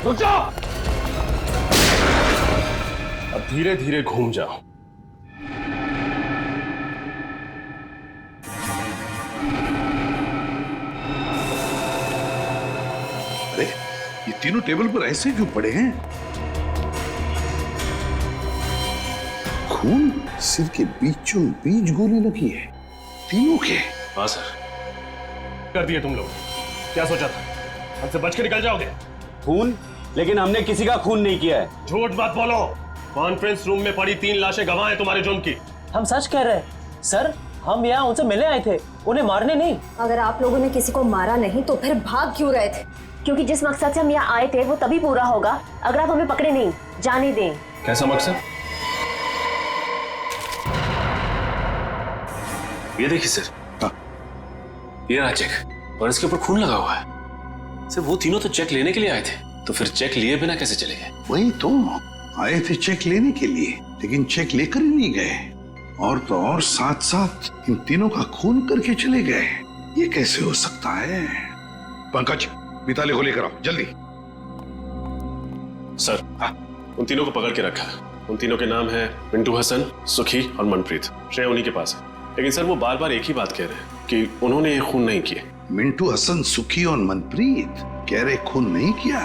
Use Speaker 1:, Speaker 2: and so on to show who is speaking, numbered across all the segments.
Speaker 1: रुक जाओ। अब धीरे धीरे घूम जाओ।
Speaker 2: अरे ये तीनों टेबल पर ऐसे क्यों पड़े हैं? खून सिर के बीचों बीच गोली लगी है तीनों के।
Speaker 1: हाँ सर, कर दिए तुम लोग। क्या सोचा था हमसे बच के निकल जाओगे?
Speaker 3: खून? लेकिन हमने किसी का खून नहीं किया है।
Speaker 1: झूठ मत बोलो। कॉन्फ्रेंस रूम में पड़ी 3 लाशें गवाह हैं तुम्हारे जुर्म की।
Speaker 4: हम सच कह रहे हैं सर, हम यहाँ उनसे मिलने आए थे, उन्हें मारने नहीं।
Speaker 5: अगर आप लोगों ने किसी को मारा नहीं तो फिर भाग क्यों रहे थे?
Speaker 6: क्योंकि जिस मकसद से हम यहाँ आए थे वो तभी पूरा होगा अगर आप हमें पकड़े नहीं, जाने दें।
Speaker 1: कैसा मकसद?
Speaker 7: ये देखिए सर, ये रहा चेक और इसके ऊपर खून लगा हुआ है। सर वो तीनों तो चेक लेने के लिए आए थे, तो फिर चेक लिए बिना कैसे चले गए?
Speaker 2: वही तो, आए थे चेक लेने के लिए लेकिन चेक लेकर ही नहीं गए, और तो और साथ साथ इन तीनों का खून करके चले गए। ये कैसे हो सकता है? पंकज, मिताली को लेकर आओ जल्दी।
Speaker 1: सर उन तीनों को पकड़ के रखा है। उन तीनों के नाम है मिंटू हसन, सुखी और मनप्रीत। श्रेया उन्हीं के पास है, लेकिन सर वो बार बार एक ही बात कह रहे हैं कि उन्होंने ये खून नहीं किए।
Speaker 2: मिंटू हसन, सुखी और मनप्रीत कह रहे खून नहीं किया।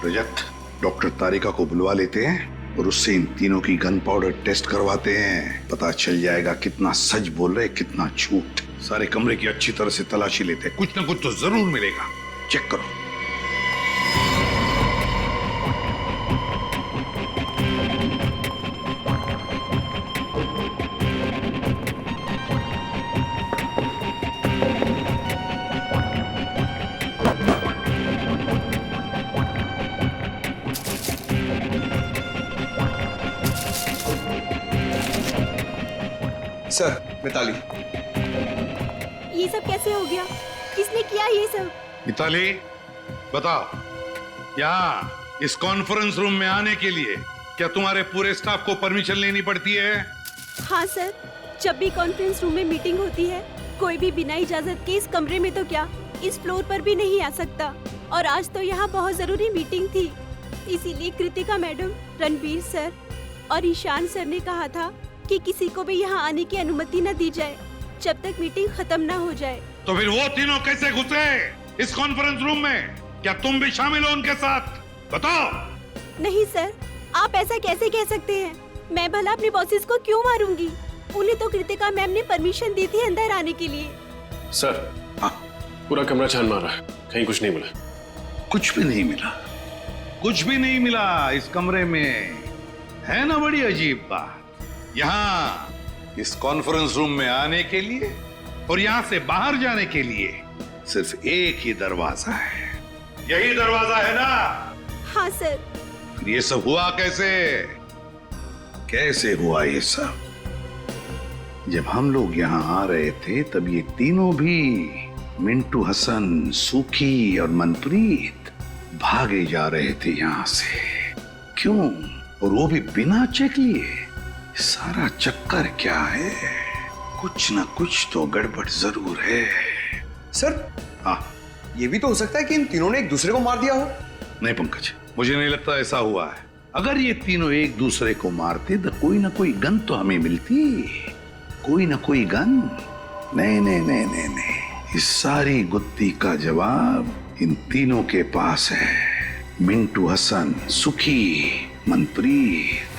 Speaker 2: रजत, डॉक्टर तारिका को बुलवा लेते हैं और उससे इन तीनों की गन पाउडर टेस्ट करवाते हैं। पता चल जाएगा कितना सच बोल रहे कितना झूठ। सारे कमरे की अच्छी तरह से तलाशी लेते हैं, कुछ ना कुछ तो जरूर मिलेगा। चेक करो।
Speaker 8: सर, मिताली।
Speaker 9: ये सब कैसे हो गया? किसने किया ये सब?
Speaker 2: मिताली बताओ, यहाँ इस कॉन्फ्रेंस रूम में आने के लिए क्या तुम्हारे पूरे स्टाफ को परमिशन लेनी पड़ती है?
Speaker 9: हाँ सर, जब भी कॉन्फ्रेंस रूम में मीटिंग होती है कोई भी बिना इजाजत के इस कमरे में तो क्या इस फ्लोर पर भी नहीं आ सकता। और आज तो यहाँ बहुत जरूरी मीटिंग थी, इसीलिए कृतिका मैडम, रणबीर सर और ईशान सर ने कहा था कि किसी को भी यहाँ आने की अनुमति न दी जाए जब तक मीटिंग खत्म न हो जाए।
Speaker 2: तो फिर वो तीनों कैसे घुसे इस कॉन्फ्रेंस रूम में? क्या तुम भी शामिल हो उनके साथ? बताओ।
Speaker 9: नहीं सर, आप ऐसा कैसे कह सकते हैं? मैं भला अपने बॉसेस को क्यों मारूंगी? उन्हें तो कृतिका मैम ने परमिशन दी थी अंदर आने के लिए।
Speaker 1: सर पूरा कमरा छान मारा है, कहीं कुछ नहीं मिला।
Speaker 2: कुछ भी नहीं मिला? कुछ भी नहीं मिला इस कमरे में? है ना बड़ी अजीब बात। यहाँ इस कॉन्फ्रेंस रूम में आने के लिए और यहाँ से बाहर जाने के लिए सिर्फ एक ही दरवाजा है। यही दरवाजा है ना?
Speaker 9: हाँ सर।
Speaker 2: फिर ये सब हुआ कैसे? कैसे हुआ ये सब? जब हम लोग यहाँ आ रहे थे तब ये तीनों भी, मिंटू हसन, सुखी और मनप्रीत, भागे जा रहे थे यहाँ से। क्यों? और वो भी बिना चेक लिए। सारा चक्कर क्या है? कुछ ना कुछ तो गड़बड़ जरूर है।
Speaker 8: सर,
Speaker 2: हाँ,
Speaker 8: ये भी तो हो सकता है कि इन तीनों ने एक दूसरे को मार दिया हो।
Speaker 2: नहीं पंकज, मुझे नहीं लगता ऐसा हुआ है। अगर ये तीनों एक दूसरे को मारते तो कोई ना कोई गन तो हमें मिलती। कोई ना कोई गन। नहीं नहीं नहीं नहीं नहीं, इस सारी गुत्थी का जवाब इन तीनों के पास है। मिंटू हसन, सुखी, मनप्रीत।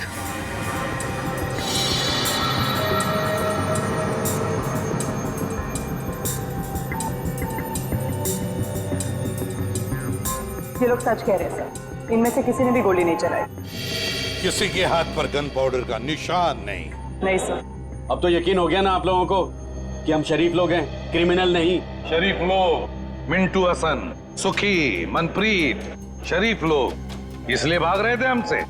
Speaker 4: ये लोग सच कह रहे हैं सर, इनमें से किसी ने भी गोली नहीं चलाई।
Speaker 2: किसी के हाथ पर गन पाउडर का निशान नहीं।
Speaker 4: नहीं सर।
Speaker 3: अब तो यकीन हो गया ना आप लोगों को कि हम शरीफ लोग हैं, क्रिमिनल नहीं।
Speaker 2: शरीफ लोग, मिंटू हसन, सुखी, मनप्रीत, शरीफ लोग इसलिए भाग रहे थे हमसे।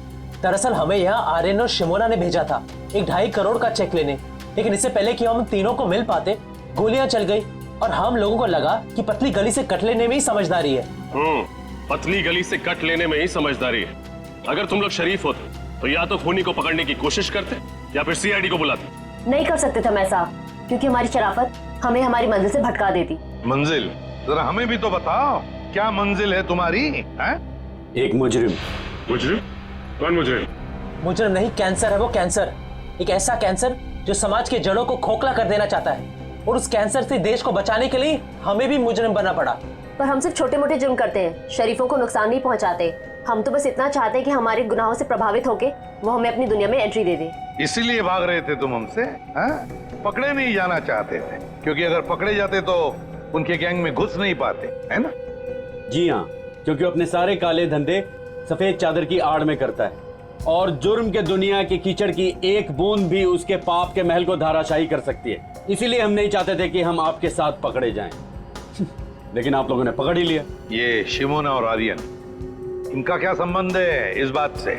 Speaker 4: दरअसल हमें यहाँ आर्यन और शिमोना ने भेजा था एक 2.5 करोड़ का चेक लेने, लेकिन इससे पहले कि हम तीनों को मिल पाते गोलियां चल गई और हम लोगों को लगा कि पतली गली से कट लेने में ही समझदारी है।
Speaker 1: पतली गली से कट लेने में ही समझदारी है। अगर तुम लोग शरीफ होते तो या तो खूनी को पकड़ने की कोशिश करते या फिर सीआईडी को बुलाते।
Speaker 6: नहीं कर सकते थे हम ऐसा, क्योंकि हमारी शराफत हमें हमारी मंजिल से भटका देती।
Speaker 2: मंजिल? जरा हमें भी तो बताओ, क्या मंजिल है तुम्हारी? है?
Speaker 3: एक मुजरिम।
Speaker 1: मुजरिम? कौन मुजरिम?
Speaker 4: मुजरिम नहीं, कैंसर है वो, कैंसर। एक ऐसा कैंसर जो समाज की जड़ों को खोखला कर देना चाहता है, और उस कैंसर से देश को बचाने के लिए हमें भी मुजरिम बनना पड़ा।
Speaker 6: पर हम सिर्फ छोटे मोटे जुर्म करते हैं, शरीफों को नुकसान नहीं पहुंचाते। हम तो बस इतना चाहते हैं कि हमारे गुनाहों से प्रभावित होके वो हमें अपनी दुनिया में एंट्री दे दे।
Speaker 2: इसीलिए भाग रहे थे तुम हमसे, हाँ? पकड़े नहीं जाना चाहते थे, क्योंकि अगर पकड़े जाते तो उनके गैंग में घुस नहीं पाते, है ना?
Speaker 3: जी हाँ, क्योंकि अपने सारे काले धंधे सफेद चादर की आड़ में करता है, और जुर्म के दुनिया के कीचड़ की एक बूंद भी उसके पाप के महल को धाराशाही कर सकती है। इसीलिए हम नहीं चाहते थे कि हम आपके साथ पकड़े जाएं। लेकिन आप लोगों ने पकड़ ही लिया।
Speaker 2: ये शिमोना और आर्यन, इनका क्या संबंध है इस बात से?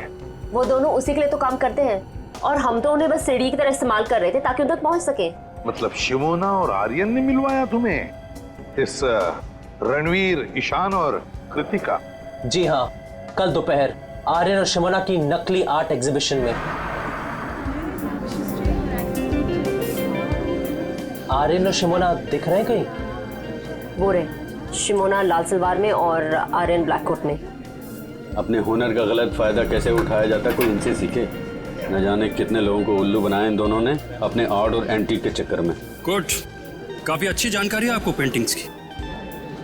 Speaker 6: वो दोनों उसी के लिए तो काम करते हैं, और हम तो उन्हें बस सीढ़ी की तरह इस्तेमाल कर रहे थे ताकि उन तक पहुंच सके।
Speaker 2: मतलब शिमोना और आर्यन ने मिलवाया तुम्हें इस रणवीर, ईशान और कृतिका?
Speaker 4: जी हाँ, कल दोपहर आर्यन और शिमोना की नकली आर्ट एग्जीबिशन में। आर्यन और शिमोना दिख रहे हैं कहीं?
Speaker 6: वो रहे, शिमोना लाल सलवार में और आर्यन ब्लैक कोट में।
Speaker 3: अपने हुनर का गलत फायदा कैसे उठाया जाता है, कोई इनसे सीखे। न जाने कितने लोगों को उल्लू बनाया इन दोनों ने अपने आर्ट और एंटीक के चक्कर में।
Speaker 10: गुड, काफी अच्छी जानकारी है आपको पेंटिंग्स की।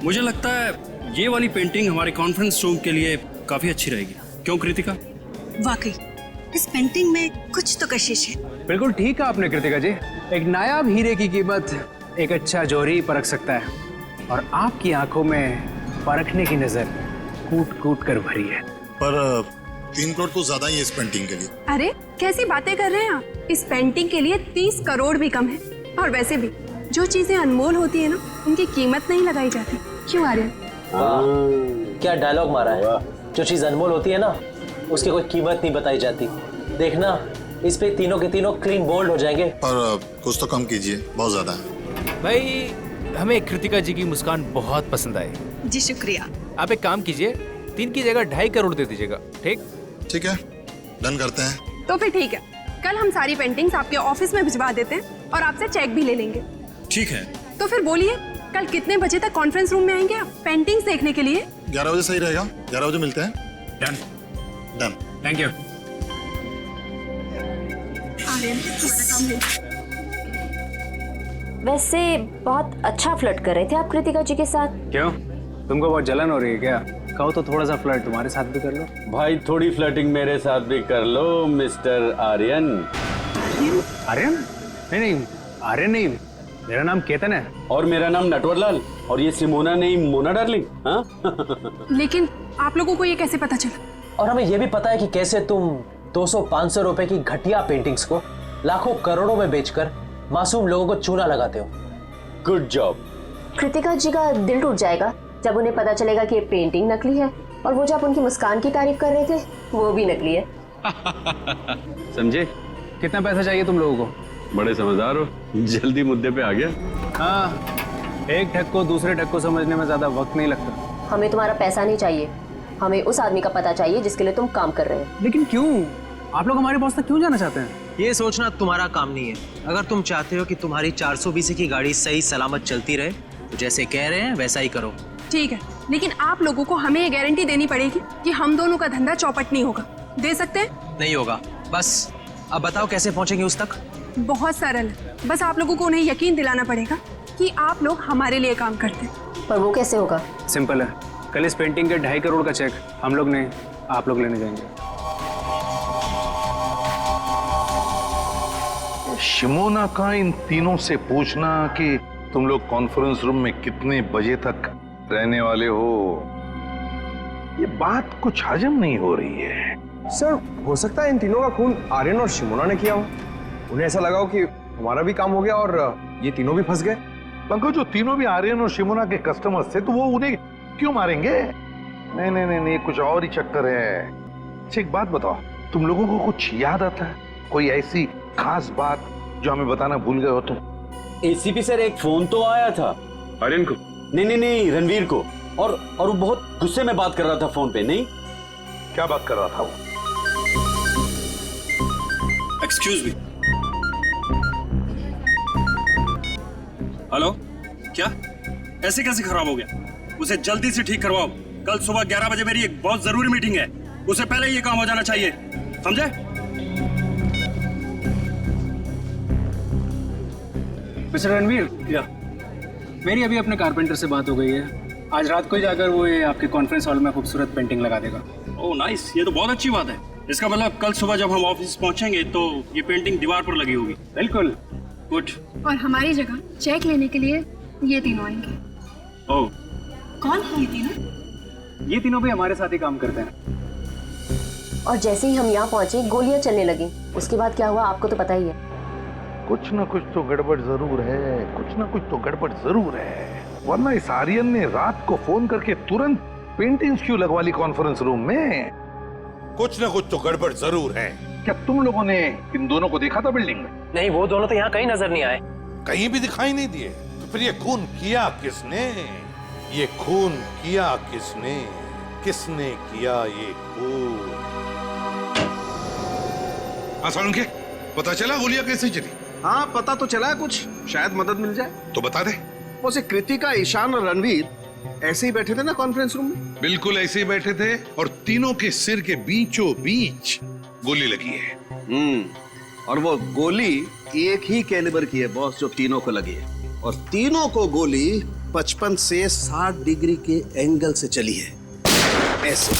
Speaker 10: मुझे लगता है ये वाली पेंटिंग हमारे कॉन्फ्रेंस रूम के लिए काफी अच्छी रहेगी, क्यों कृतिका?
Speaker 9: वाकई इस पेंटिंग में कुछ तो कशिश है।
Speaker 11: बिल्कुल ठीक है आपने कृतिका जी। एक नायाब हीरे की कीमत एक अच्छा जौहरी परख सकता है, और आपकी आंखों में परखने की नजर कूट कूट कर भरी है।
Speaker 12: पर 3 करोड़ तो ज्यादा ही है इस पेंटिंग के लिए।
Speaker 9: अरे कैसी बातें कर रहे हैं आप? इस पेंटिंग के लिए 30 करोड़ भी कम है। और वैसे भी जो चीजें अनमोल होती है ना, उनकी कीमत नहीं लगाई जाती। क्यों आर्यन?
Speaker 4: क्या डायलॉग मारा है। जो चीज अनमोल होती है ना, उसकी कोई कीमत नहीं बताई जाती। देखना, इस पे तीनों के तीनों क्लीन बोल्ड हो जाएंगे।
Speaker 12: पर कुछ तो कम कीजिए, बहुत ज्यादा है।
Speaker 11: भाई, हमें कृतिका जी की मुस्कान बहुत पसंद आई।
Speaker 9: जी शुक्रिया।
Speaker 11: आप एक काम कीजिए, 3 की जगह 2.5 करोड़ दे दीजिएगा।
Speaker 12: ठीक है, डन करते हैं।
Speaker 9: तो फिर ठीक है, कल हम सारी पेंटिंग्स आपके ऑफिस में भिजवा देते हैं और आपसे चेक भी ले लेंगे।
Speaker 10: ठीक है।
Speaker 9: तो फिर बोलिए, कल कितने बजे तक कॉन्फ्रेंस रूम में आएंगे आप पेंटिंग्स देखने के लिए?
Speaker 12: 11 बजे सही रहेगा। 11 बजे मिलते हैं।
Speaker 10: डन।
Speaker 12: डन।
Speaker 10: Thank you.
Speaker 6: वैसे बहुत अच्छा फ्लर्ट कर रहे थे आप कृतिका जी के साथ।
Speaker 11: क्यों, तुमको बहुत जलन हो रही है क्या? कहो तो थोड़ा सा फ्लर्ट तुम्हारे साथ भी कर लो।
Speaker 3: भाई थोड़ी फ्लर्टिंग मेरे साथ भी कर लो मिस्टर आर्यन।
Speaker 11: आर्यन? नहीं, आर्यन नहीं, मेरा नाम केतन है।
Speaker 3: और मेरा नाम नटवरलाल। और ये सिमोना नहीं, मोना डार्लिंग। हाँ?
Speaker 9: लेकिन आप लोगों को ये कैसे पता चला?
Speaker 4: और हमें यह भी पता है कि कैसे तुम 200-500 रुपए की घटिया पेंटिंग्स को लाखों करोड़ों में बेचकर मासूम लोगों को चूना लगाते हो।
Speaker 3: Good job.
Speaker 6: कृतिका जी का दिल टूट जाएगा जब उन्हें पता चलेगा कि ये पेंटिंग नकली है, और वो जो आप उनकी मुस्कान की तारीफ कर रहे थे वो भी नकली है।
Speaker 11: समझे? कितना पैसा चाहिए तुम लोगों को?
Speaker 3: बड़े समझदार हो, जल्दी मुद्दे पे आ गया।
Speaker 11: हाँ, एक ठग को दूसरे ठग को समझने में ज्यादा वक्त नहीं लगता।
Speaker 6: हमें तुम्हारा पैसा नहीं चाहिए, हमें उस आदमी का पता चाहिए जिसके लिए तुम काम कर रहे हो।
Speaker 11: लेकिन क्यों? आप लोग हमारे बॉस तक क्यों जाना चाहते हैं?
Speaker 4: ये सोचना तुम्हारा काम नहीं है। अगर तुम चाहते हो कि तुम्हारी 420 की गाड़ी सही सलामत चलती रहे, तो जैसे कह रहे हैं वैसा ही करो।
Speaker 9: ठीक है, लेकिन आप लोगों को हमें ये गारंटी देनी पड़ेगी कि हम दोनों का धंधा चौपट नहीं होगा। दे सकते हैं?
Speaker 4: नहीं होगा। बस अब बताओ कैसे पहुंचेंगे उस तक?
Speaker 9: बहुत सरल है, बस आप लोगों को उन्हें यकीन दिलाना पड़ेगा कि आप लोग हमारे लिए काम करते हैं।
Speaker 6: पर वो कैसे होगा?
Speaker 11: सिंपल है, कल इस पेंटिंग के 2.5 करोड़ का चेक हम लोग नहीं, आप लोग लेने जाएंगे।
Speaker 2: शिमोना का इन तीनों से पूछना कि तुम लोग कॉन्फ्रेंस रूम में कितने बजे तक रहने वाले हो, ये बात कुछ हजम नहीं हो रही है।
Speaker 8: सर, हो सकता है इन तीनों का खून आर्यन और शिमोना ने किया हो। उन्हें ऐसा लगा हो कि हमारा भी काम हो गया और ये तीनों भी फंस गए।
Speaker 2: पंकज, जो तीनों भी आर्यन और शिमोना के कस्टमर्स थे, तो वो उन्हें क्यों मारेंगे? नहीं नहीं नहीं नहीं, कुछ और ही चक्कर है। अच्छा, एक बात बताओ, तुम लोगों को कुछ याद आता है? कोई ऐसी खास बात जो हमें बताना भूल गए हो तुम?
Speaker 3: एसीपी सर, एक फोन तो आया था
Speaker 1: आर्यन को?
Speaker 3: नहीं, रणवीर को। और वो बहुत गुस्से में बात कर रहा था फोन पे। नहीं,
Speaker 2: क्या बात कर रहा था वो?
Speaker 10: Excuse me. हेलो, क्या? ऐसे कैसे खराब हो गया? उसे जल्दी से ठीक करवाओ। कल सुबह 11 बजे मेरी एक बहुत जरूरी मीटिंग है, उससे पहले ये काम हो जाना चाहिए, समझे?
Speaker 11: मिस्टर रणवीर, मेरी अभी अपने कारपेंटर से बात हो गई है। आज रात को ही जाकर वो ये आपके कॉन्फ्रेंस हॉल में खूबसूरत पेंटिंग लगा देगा।
Speaker 10: ओह नाइस, ये तो बहुत अच्छी बात है। इसका मतलब कल सुबह जब हम ऑफिस पहुंचेंगे तो ये पेंटिंग दीवार पर लगी होगी।
Speaker 11: बिल्कुल।
Speaker 10: गुड।
Speaker 13: और हमारी जगह चेक लेने के लिए ये तीनों आएंगे।
Speaker 10: ओह,
Speaker 13: कौन है ये तीनों?
Speaker 11: ये तीनों भी हमारे साथ ही काम करते हैं।
Speaker 6: और जैसे ही हम यहाँ पहुंचे गोलियां चलने लगी। उसके बाद क्या हुआ आपको तो पता ही है।
Speaker 2: कुछ न कुछ तो गड़बड़ जरूर है, कुछ न कुछ तो गड़बड़ जरूर है, वरना इस आर्यन ने रात को फोन करके तुरंत पेंटिंग्स क्यों लगवा ली कॉन्फ्रेंस रूम में? कुछ न कुछ तो गड़बड़ जरूर है। क्या तुम लोगों ने इन दोनों को देखा था बिल्डिंग में?
Speaker 4: नहीं, वो दोनों तो यहाँ कहीं नजर नहीं आए।
Speaker 2: कहीं भी दिखाई नहीं दिए। तो फिर ये खून किया किसने? ये खून किया किसने? किसने किया ये खून? के पता चला गोलियां कैसे चली?
Speaker 14: हाँ, पता तो चला कुछ, शायद मदद मिल जाए।
Speaker 2: तो बता दे।
Speaker 14: वैसे कृतिका, ईशान और रणवीर ऐसे ही बैठे थे ना कॉन्फ्रेंस रूम में?
Speaker 2: बिल्कुल ऐसे ही बैठे थे और तीनों के सिर के बीचों बीच गोली लगी है।
Speaker 14: और वो गोली एक ही कैलिबर की है बॉस, जो तीनों को लगी है। और तीनों को गोली 55 से 60 डिग्री के एंगल से चली है, ऐसे।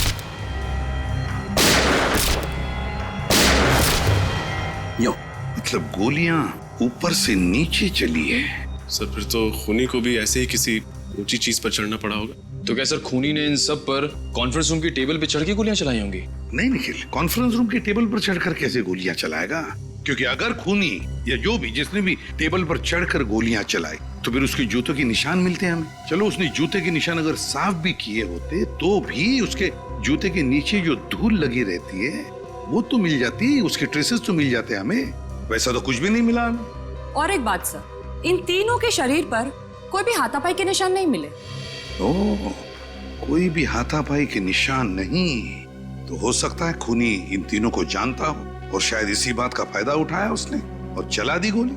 Speaker 14: यो
Speaker 2: मतलब गोलियां ऊपर से नीचे चली है।
Speaker 1: सर फिर तो खूनी को भी ऐसे ही किसी ऊंची चीज पर चढ़ना पड़ा होगा।
Speaker 7: तो क्या सर खूनी ने इन सब पर कॉन्फ्रेंस रूम की टेबल पे चढ़ के गोलियां चलाई होंगी?
Speaker 2: नहीं निखिल, कॉन्फ्रेंस रूम की टेबल पर चढ़कर कैसे गोलियां चलाएगा? क्योंकि अगर खूनी या जो भी जिसने भी टेबल पर चढ़कर गोलियां चलाई तो फिर उसके जूतों के निशान मिलते हैं हमें। चलो उसने जूते के निशान अगर साफ भी किए होते तो भी उसके जूते के नीचे जो धूल लगी रहती है वो तो मिल जाती, उसके ट्रेसेस तो मिल जाते हमें। वैसा तो कुछ भी नहीं मिला हमें।
Speaker 13: और एक बात सर, इन तीनों के शरीर पर कोई भी हाथापाई के निशान नहीं मिले।
Speaker 2: ओह, कोई भी हाथापाई के निशान नहीं, तो हो सकता है खूनी इन तीनों को जानता हो और शायद इसी बात का फायदा उठाया उसने और चला दी गोली।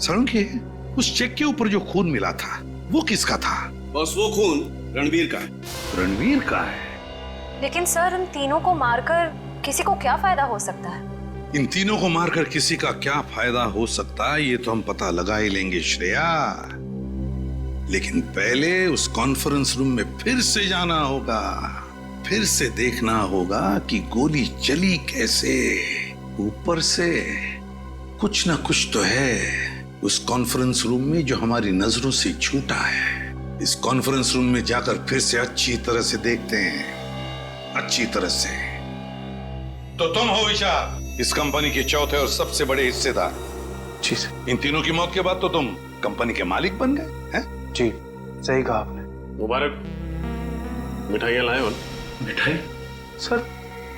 Speaker 2: सड़के उस चेक के ऊपर जो खून मिला था वो किसका था?
Speaker 14: बस वो खून रणवीर का है।
Speaker 2: रणवीर का है?
Speaker 5: लेकिन सर, इन तीनों को मारकर किसी को क्या फायदा हो सकता है?
Speaker 2: इन तीनों को मारकर किसी का क्या फायदा हो सकता है ये तो हम पता लगा ही लेंगे श्रेया। लेकिन पहले उस कॉन्फ्रेंस रूम में फिर से जाना होगा, फिर से देखना होगा कि गोली चली कैसे। ऊपर से कुछ ना कुछ तो है उस कॉन्फ्रेंस रूम में जो हमारी नजरों से छूटा है। इस कॉन्फ्रेंस रूम में जाकर फिर से अच्छी तरह से देखते हैं, अच्छी तरह से। तो तुम हो विशाल, इस कंपनी के चौथे और सबसे बड़े हिस्सेदार।
Speaker 11: जी सर।
Speaker 2: इन तीनों की मौत के बाद तो तुम कंपनी के मालिक बन गए हैं?
Speaker 11: जी, सही कहा आपने।
Speaker 1: मुबारक। मिठाइयाँ लाए हो?
Speaker 7: मिठाई?
Speaker 11: सर,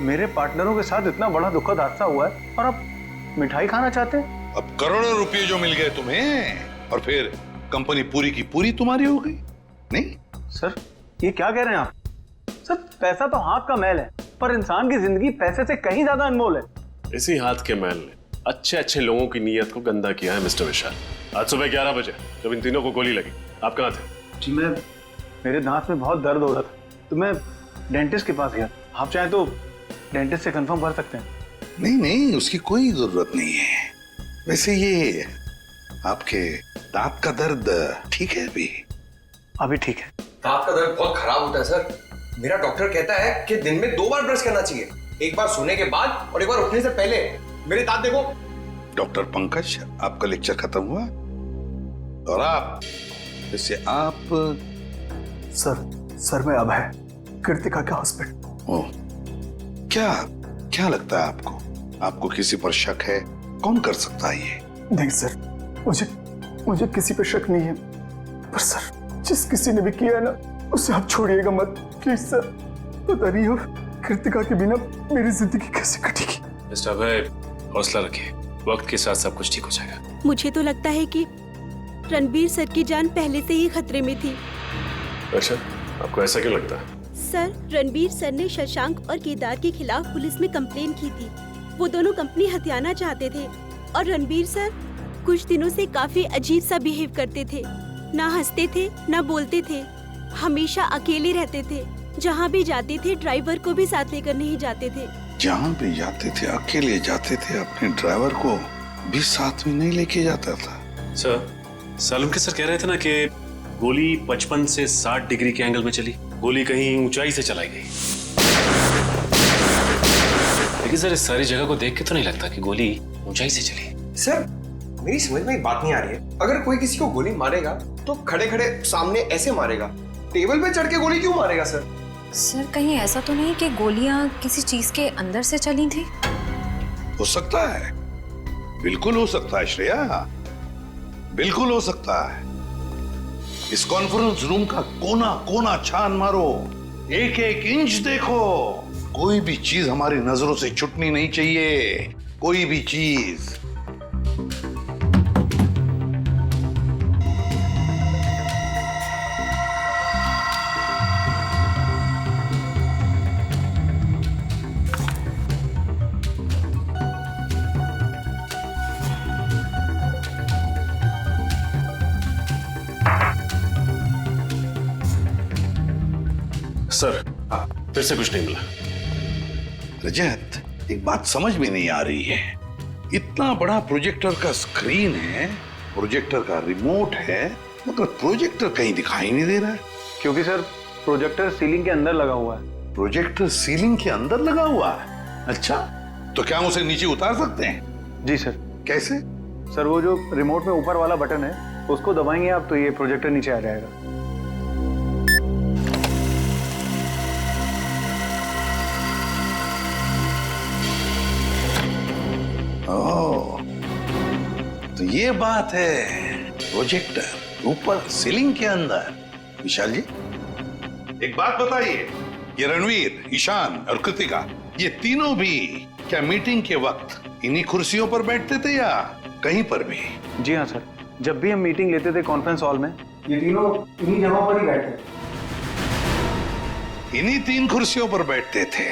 Speaker 11: मेरे पार्टनरों के साथ इतना बड़ा दुखद हादसा हुआ है और आप मिठाई खाना चाहते हैं?
Speaker 2: अब करोड़ों रुपए जो मिल गए तुम्हें और फिर कंपनी पूरी की पूरी तुम्हारी हो गई, नहीं?
Speaker 11: सर, ये क्या कह रहे हैं आप? सर, पैसा तो हाथ का मैल है, पर इंसान की जिंदगी पैसे से कहीं ज्यादा अनमोल है।
Speaker 1: इसी हाथ के मैल ने अच्छे अच्छे लोगों की नीयत को गंदा किया है मिस्टर विशाल। आज सुबह 11 बजे जब इन तीनों को गोली लगी, आप कहाँ थे?
Speaker 11: जी, मेरे दांत में बहुत दर्द हो रहा था तो मैं डेंटिस्ट के पास गया। आप चाहें तो डेंटिस्ट से कंफर्म कर सकते हैं।
Speaker 2: नहीं नहीं, उसकी कोई जरूरत नहीं है। वैसे ये आपके दांत का दर्द ठीक है?
Speaker 11: अभी ठीक है।
Speaker 8: दांत का दर्द बहुत खराब होता है सर। मेरा डॉक्टर कहता है कि दिन में 2 बार ब्रश करना चाहिए, एक बार सोने के बाद और एक बार उठने से पहले। मेरे दांत देखो।
Speaker 2: डॉक्टर पंकज, आपका लेक्चर खत्म हुआ और आप वैसे आप
Speaker 11: सर मैं अब है कृतिका के हॉस्पिटल।
Speaker 2: ओह, क्या लगता है आपको? आपको किसी पर शक है? कौन कर सकता है ये?
Speaker 11: नहीं सर, मुझे किसी पर शक नहीं है, पर सर जिस किसी ने भी किया है ना उसे आप छोड़िएगा मत प्लीज सर। पता नहीं हो कृतिका के बिना मेरी जिंदगी कैसे कटेगी।
Speaker 7: मिस्टर अभय, हौसला रखिए, वक्त के साथ सब कुछ ठीक हो जाएगा।
Speaker 9: मुझे तो लगता है कि रणबीर सर की जान पहले से ही खतरे में थी।
Speaker 1: अच्छा, आपको ऐसा क्यों लगता है?
Speaker 9: सर, रणबीर सर ने शशांक और केदार के खिलाफ पुलिस में कंप्लेन की थी। वो दोनों कंपनी हथियाना चाहते थे और रणबीर सर कुछ दिनों से काफी अजीब सा बिहेव करते थे। ना हंसते थे, ना बोलते थे, हमेशा अकेले रहते थे, जहाँ भी जाते थे ड्राइवर को भी साथ लेकर नहीं जाते थे।
Speaker 2: जहाँ भी जाते थे अकेले जाते थे, अपने ड्राइवर को भी साथ में नहीं लेके जाता था।
Speaker 7: सर, सालम के सर कह रहे थे ना कि गोली 55 से 60 डिग्री के एंगल में चली, गोली कहीं ऊंचाई से चलाई गई। लेकिन सर इस सारी जगह को देख के तो नहीं लगता कि गोली ऊंचाई से चली।
Speaker 8: सर मेरी समझ में एक बात नहीं आ रही है, अगर कोई किसी को गोली मारेगा तो खड़े खड़े सामने ऐसे मारेगा, टेबल पे चढ़ के गोली क्यों मारेगा सर?
Speaker 5: सर कहीं ऐसा तो नहीं कि गोलियां किसी चीज के अंदर से चली थी?
Speaker 2: हो सकता है, बिल्कुल हो सकता है श्रेया, बिल्कुल हो सकता है। इस कॉन्फ्रेंस रूम का कोना कोना छान मारो, एक एक इंच देखो, कोई भी चीज हमारी नजरों से छूटनी नहीं चाहिए, कोई भी चीज।
Speaker 1: सर फिर से कुछ नहीं मिला।
Speaker 2: रजत, एक बात समझ में नहीं आ रही है, इतना बड़ा प्रोजेक्टर का स्क्रीन है, प्रोजेक्टर का रिमोट है, मगर प्रोजेक्टर कहीं दिखाई नहीं दे रहा है।
Speaker 11: क्योंकि सर प्रोजेक्टर सीलिंग के अंदर लगा हुआ है।
Speaker 2: प्रोजेक्टर सीलिंग के अंदर लगा हुआ है? अच्छा, तो क्या हम उसे नीचे उतार सकते हैं?
Speaker 11: जी सर।
Speaker 2: कैसे?
Speaker 11: सर वो जो रिमोट में ऊपर वाला बटन है उसको दबाएंगे आप तो ये प्रोजेक्टर नीचे आ जाएगा।
Speaker 2: ओह, तो ये बात है, प्रोजेक्टर ऊपर सीलिंग के अंदर। विशाल जी एक बात बताइए, ये रणवीर, ईशान और कृतिका, ये तीनों भी क्या मीटिंग के वक्त इन्हीं कुर्सियों पर बैठते थे या कहीं पर भी?
Speaker 11: जी हाँ सर, जब भी हम मीटिंग लेते थे कॉन्फ्रेंस हॉल में, ये तीनों इन्हीं जगहों पर ही बैठते थे।
Speaker 2: इन्हीं 3 कुर्सियों पर बैठते थे।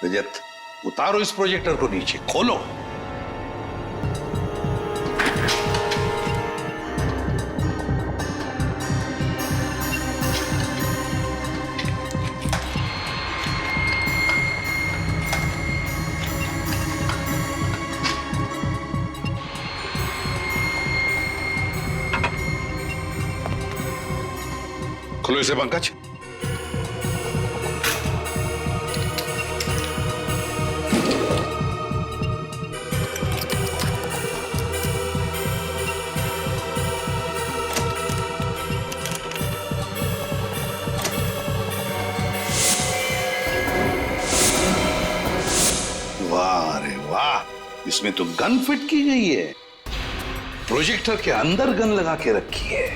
Speaker 2: रजत, उतारो इस प्रोजेक्टर को नीचे, खोलो। खोलो इसे पंकज। वाह रे वाह, इसमें तो गन फिट की गई है, प्रोजेक्टर के अंदर गन लगा के रखी है।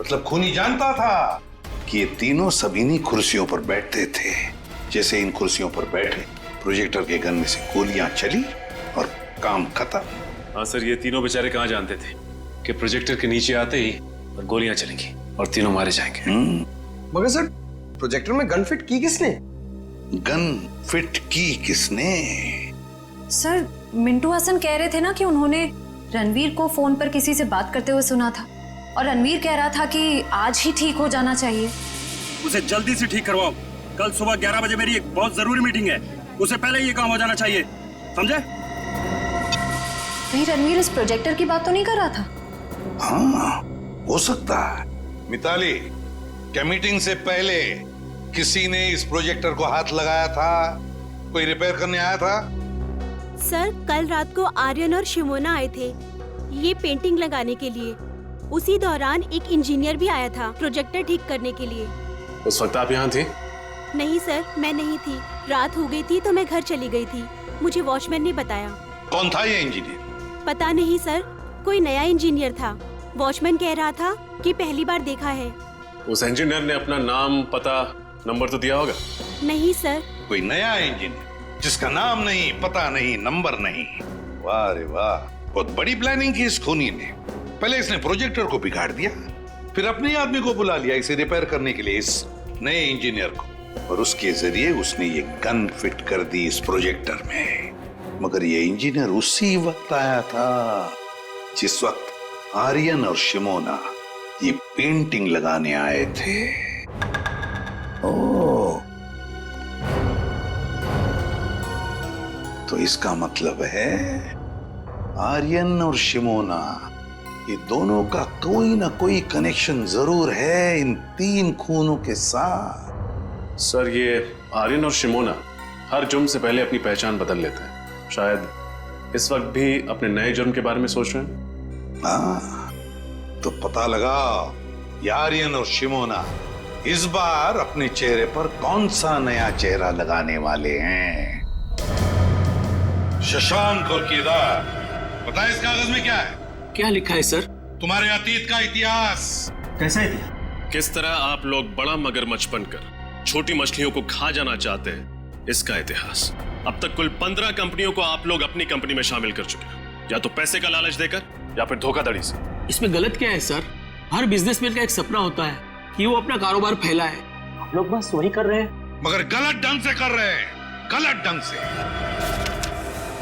Speaker 2: मतलब खूनी जानता था कि ये तीनों सब इन्हीं कुर्सियों पर बैठते थे। जैसे इन कुर्सियों पर बैठे, प्रोजेक्टर के गन में से गोलियां चली और काम खत्म।
Speaker 7: हाँ सर, ये तीनों बेचारे कहाँ जानते थे कि प्रोजेक्टर के नीचे आते ही और गोलियां चलेंगी और तीनों मारे जाएंगे।
Speaker 8: मगर सर प्रोजेक्टर में गन फिट की किसने?
Speaker 2: गन फिट की किसने?
Speaker 5: सर मिंटू हसन कह रहे थे ना कि उन्होंने रणवीर को फोन पर किसी से बात करते हुए सुना था, और रणवीर कह रहा था कि आज ही ठीक हो जाना चाहिए।
Speaker 10: उसे जल्दी से ठीक करवाओ, कल सुबह 11 बजे मेरी एक बहुत जरूरी मीटिंग है, उसे पहले ये काम हो जाना चाहिए, समझे?
Speaker 5: कहीं रणवीर इस प्रोजेक्टर की बात तो नहीं कर रहा था?
Speaker 2: हाँ, हो सकता है। मिताली, क्या मीटिंग से पहले किसी ने इस प्रोजेक्टर को हाथ लगाया था? कोई रिपेयर करने आया था?
Speaker 9: सर कल रात को आर्यन और शिमोना आए थे ये पेंटिंग लगाने के लिए। उसी दौरान एक इंजीनियर भी आया था प्रोजेक्टर ठीक करने के लिए।
Speaker 1: उस वक्त आप यहाँ थी?
Speaker 9: नहीं सर, मैं नहीं थी, रात हो गई थी तो मैं घर चली गई थी, मुझे वॉचमैन ने बताया।
Speaker 2: कौन था ये इंजीनियर?
Speaker 9: पता नहीं सर, कोई नया इंजीनियर था, वॉचमैन कह रहा था कि पहली बार देखा है।
Speaker 1: उस इंजीनियर ने अपना नाम, पता, नंबर तो दिया होगा?
Speaker 9: नहीं सर।
Speaker 2: कोई नया इंजीनियर जिसका नाम नहीं, पता नहीं, नंबर नहीं? वाह रे वाह, बहुत बड़ी प्लानिंग की इस खूनी ने। पहले इसने प्रोजेक्टर को बिगाड़ दिया, फिर अपने आदमी को बुला लिया इसे रिपेयर करने के लिए, इस नए इंजीनियर को, और उसके जरिए उसने ये गन फिट कर दी इस प्रोजेक्टर में। मगर ये इंजीनियर उसी वक्त आया था जिस वक्त आर्यन और शिमोना ये पेंटिंग लगाने आए थे। ओह, इसका मतलब है आर्यन और शिमोना, ये दोनों का कोई ना कोई कनेक्शन जरूर है इन 3 खूनों के साथ।
Speaker 1: सर, ये आर्यन और शिमोना हर जुर्म से पहले अपनी पहचान बदल लेते हैं। शायद इस वक्त भी अपने नए जुर्म के बारे में सोच रहे हैं।
Speaker 2: हाँ, तो पता लगाओ ये आर्यन और शिमोना इस बार अपने चेहरे पर कौन सा नया चेहरा लगाने वाले हैं।
Speaker 15: शशांक और केदार, पता है इस कागज में क्या है?
Speaker 7: क्या लिखा है सर?
Speaker 15: तुम्हारे अतीत का इतिहास।
Speaker 3: कैसा इतिहास?
Speaker 1: किस तरह आप लोग बड़ा मगरमच्छ बनकर छोटी मछलियों को खा जाना चाहते हैं, इसका इतिहास। अब तक कुल 15 कंपनियों को आप लोग अपनी कंपनी में शामिल कर चुके हैं, या तो पैसे का लालच देकर या फिर धोखाधड़ी से।
Speaker 7: इसमें गलत क्या है सर? हर बिजनेसमैन का एक सपना होता है कि वो अपना कारोबार फैलाए।
Speaker 4: हम लोग बस वही कर रहे हैं,
Speaker 15: मगर गलत ढंग से कर रहे हैं, गलत ढंग से।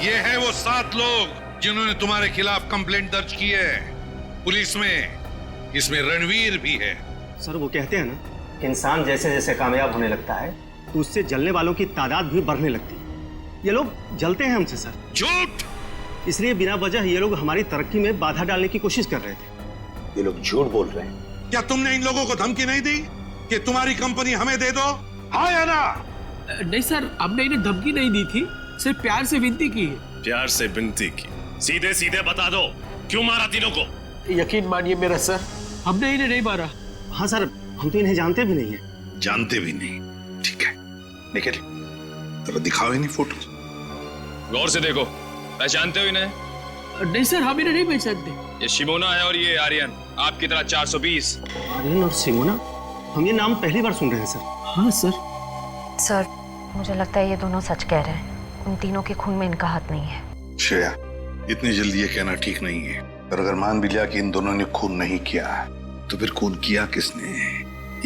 Speaker 15: ये है वो 7 लोग जिन्होंने तुम्हारे खिलाफ कंप्लेंट दर्ज की है पुलिस में। इसमें रणवीर भी है।
Speaker 16: सर, वो कहते हैं ना कि इंसान जैसे जैसे कामयाब होने लगता है तो उससे जलने वालों की तादाद भी बढ़ने लगती है। ये लोग जलते हैं हमसे सर।
Speaker 15: झूठ!
Speaker 16: इसलिए बिना वजह ये लोग हमारी तरक्की में बाधा डालने की कोशिश कर रहे थे।
Speaker 2: ये लोग झूठ बोल रहे हैं।
Speaker 15: क्या तुमने इन लोगों को धमकी नहीं दी कि तुम्हारी कंपनी हमें दे दो? हाँ या ना?
Speaker 7: नहीं सर, हमने इन्हें धमकी नहीं दी थी, सिर्फ प्यार से विनती की है।
Speaker 1: प्यार से विनती की? सीधे सीधे बता दो, क्यों मारा तीनों को?
Speaker 4: यकीन मानिए मेरा सर,
Speaker 7: हमने इन्हें नहीं मारा।
Speaker 16: हाँ सर, हम तो इन्हें जानते भी नहीं है।
Speaker 2: जानते भी नहीं? ठीक है, निकल जरा दिखाओ इन्हें फोटो।
Speaker 17: गौर से देखो, पहचानते हो इन्हें?
Speaker 7: नहीं सर, हम इन्हें नहीं पहचानते।
Speaker 17: ये शिमोना है और ये आर्यन, आपकी तरह 420।
Speaker 16: आर्यन और शिमोना, हम ये नाम पहली बार सुन रहे हैं सर।
Speaker 7: हाँ सर।
Speaker 5: सर, मुझे लगता है ये दोनों सच कह रहे हैं। उन तीनों के खून में इनका हाथ नहीं है।
Speaker 2: श्रेया, इतनी जल्दी ये कहना ठीक नहीं है। और अगर मान भी लिया कि इन दोनों ने खून नहीं किया, तो फिर खून किया किसने?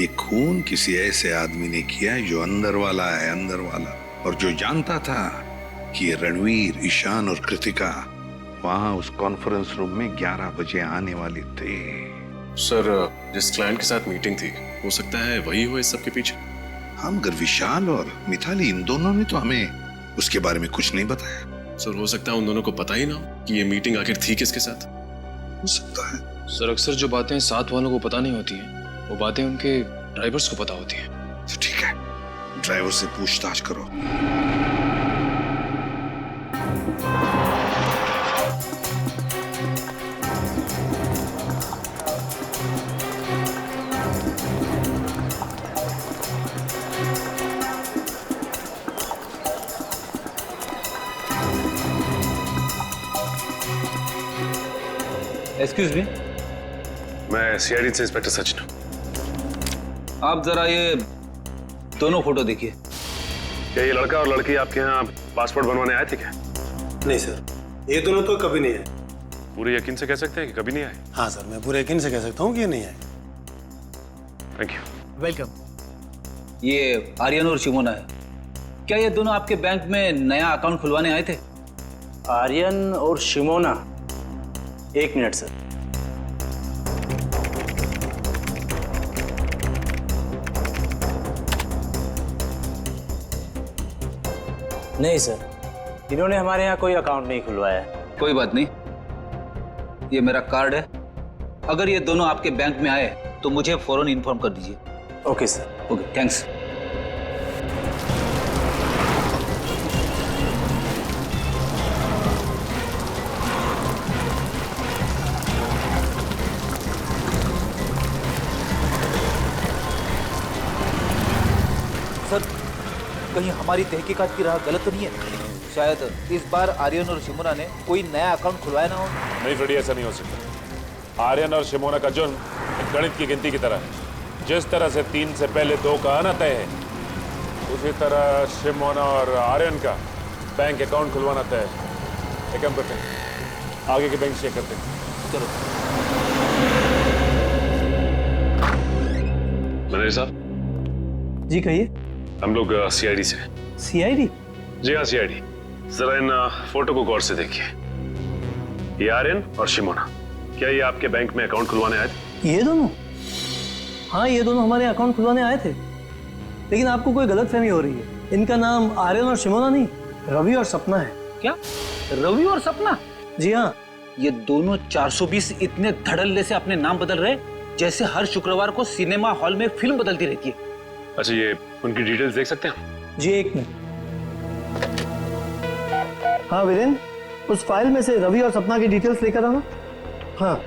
Speaker 2: ये खून किसी ऐसे आदमी ने किया है जो अंदर वाला है, अंदर वाला, और जो जानता था कि ये रणवीर, ईशान और कृतिका वहां उस कॉन्फ्रेंस रूम में 11 बजे आने वाले थे।
Speaker 1: सर, जिस क्लाइंट के साथ मीटिंग थी, हो सकता है वही हो इस सब के पीछे।
Speaker 2: हम मगर विशाल और मिताली, इन दोनों ने तो हमें उसके बारे में कुछ नहीं बताया।
Speaker 1: सर, हो सकता है उन दोनों को पता ही ना कि ये मीटिंग आखिर थी किसके साथ।
Speaker 2: हो सकता है।
Speaker 17: सर, अक्सर जो बातें साथ वालों को पता नहीं होती हैं, वो बातें उनके ड्राइवर्स को पता होती हैं।
Speaker 2: तो ठीक है, ड्राइवर से पूछताछ करो।
Speaker 18: एक्सक्यूज मी,
Speaker 1: मैं सीआईडी से इंस्पेक्टर सचिन हूँ।
Speaker 18: आप जरा ये दोनों फोटो देखिए।
Speaker 1: क्या ये लड़का और लड़की आपके यहाँ पासपोर्ट बनवाने आए थे क्या?
Speaker 16: नहीं सर, ये दोनों तो कभी नहीं आए।
Speaker 1: पूरे यकीन से कह सकते हैं कि कभी नहीं आए?
Speaker 16: हाँ सर, मैं पूरे यकीन से कह सकता हूँ कि ये नहीं आए।
Speaker 1: Thank you.
Speaker 18: वेलकम। ये आर्यन और शिमोना है। क्या ये दोनों आपके बैंक में नया अकाउंट खुलवाने आए थे?
Speaker 16: आर्यन और शिमोना? एक मिनट सर।
Speaker 4: नहीं सर, इन्होंने हमारे यहाँ कोई अकाउंट नहीं खुलवाया है।
Speaker 18: कोई बात नहीं, ये मेरा कार्ड है। अगर ये दोनों आपके बैंक में आए तो मुझे फौरन इन्फॉर्म कर दीजिए।
Speaker 4: Okay sir.
Speaker 18: Okay, thanks. Sir, कहीं हमारी तहकीकात की राह गलत तो नहीं है? शायद इस बार आर्यन और शिमोना ने कोई नया अकाउंट खुलवाया ना हो।
Speaker 19: नहीं फ्रेडी, ऐसा नहीं हो सकता। आर्यन और शिमोना का जुर्म एक गणित की गिनती की तरह है। जिस तरह से 3 से पहले 2 का आना तय है, उसी तरह शिमोना और आर्यन का बैंक अकाउंट खुलवाना तय है। एक काम करते हैं, आगे के बैंक चेक करते हैं।
Speaker 18: चलो।
Speaker 1: मैनेजर साहब।
Speaker 16: जी कहिए।
Speaker 1: हम लोग सीआईडी से।
Speaker 16: सीआईडी?
Speaker 1: जी हाँ, सीआईडी। जरा इन फोटो को गौर से देखिए। ये आर्यन और शिमोना, क्या ये आपके बैंक में अकाउंट खुलवाने आए थे?
Speaker 16: ये दोनों? हाँ, ये दोनों हमारे अकाउंट खुलवाने आए थे, लेकिन आपको कोई गलतफहमी हो रही है। इनका नाम आर्यन और शिमोना नहीं, रवि और सपना है।
Speaker 18: क्या रवि और सपना?
Speaker 16: जी हाँ।
Speaker 18: ये दोनों 420 इतने धड़ल्ले से अपने नाम बदल रहे जैसे हर शुक्रवार को सिनेमा हॉल में फिल्म बदलती रहती है।
Speaker 7: अच्छा, ये उनकी डिटेल्स देख सकते हैं?
Speaker 16: जी एक मिनट। हाँ वीरेन, उस फाइल में से रवि और सपना की डिटेल्स लेकर आना। हाँ।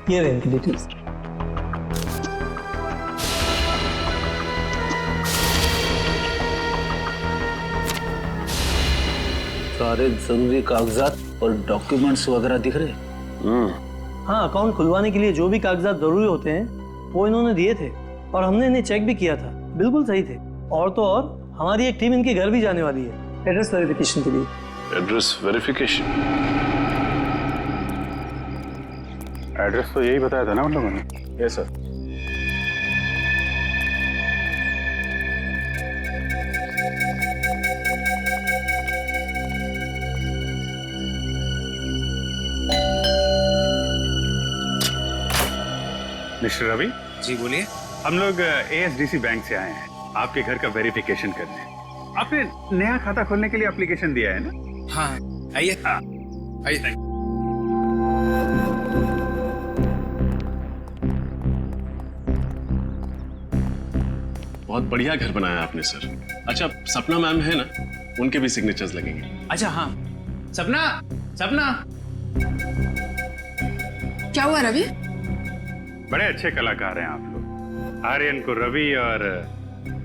Speaker 16: ये रहे इनकी डिटेल्स।
Speaker 18: सारे जरूरी कागजात और डॉक्यूमेंट्स वगैरह दिख रहे हैं।
Speaker 16: हाँ, अकाउंट खुलवाने के लिए जो भी कागजात जरूरी होते हैं वो इन्होंने दिए थे और हमने इन्हें चेक भी किया था, बिल्कुल सही थे। और तो और हमारी एक टीम इनके घर भी जाने वाली है एड्रेस वेरिफिकेशन के लिए।
Speaker 7: Address verification?
Speaker 20: एड्रेस तो यही बताया था ना उन लोगों ने।
Speaker 7: Yes sir.
Speaker 20: Mister Ravi
Speaker 18: ji बोलिए।
Speaker 20: हम लोग ASDC बैंक से आए हैं आपके घर का वेरिफिकेशन करने। आपने नया खाता खोलने के लिए एप्लीकेशन दिया है ना?
Speaker 18: हाँ, आइए। आइए।
Speaker 1: बहुत बढ़िया घर बनाया आपने सर। अच्छा, सपना मैम है ना, उनके भी सिग्नेचर्स लगेंगे।
Speaker 18: अच्छा हाँ, सपना सपना।
Speaker 13: क्या हुआ रवि?
Speaker 20: बड़े अच्छे कलाकार हैं आप लोग। आर्यन को रवि और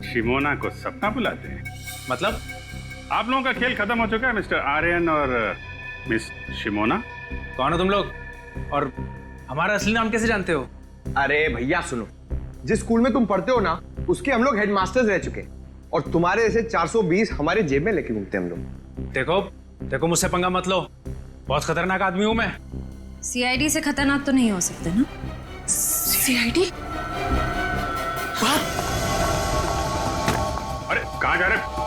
Speaker 20: शिमोना को सपना बुलाते हैं।
Speaker 18: मतलब
Speaker 20: आप लोगों का खेल खत्म हो चुका है मिस्टर आर्यन और मिस शिमोना।
Speaker 18: कौन हो तुम लोग और हमारा असली नाम कैसे जानते हो?
Speaker 8: अरे भैया सुनो, जिस स्कूल में तुम पढ़ते हो ना उसके हम लोग हेडमास्टर्स रह चुके हैं और तुम्हारे जैसे 420 हमारे जेब में लेके घूमते हैं हम लोग।
Speaker 18: देखो देखो, मुझसे पंगा मत लो, बहुत खतरनाक आदमी हूं मैं।
Speaker 5: CID से खतरनाक तो नहीं हो सकते ना?
Speaker 13: CID?
Speaker 20: अरे कहाँ जा रहे?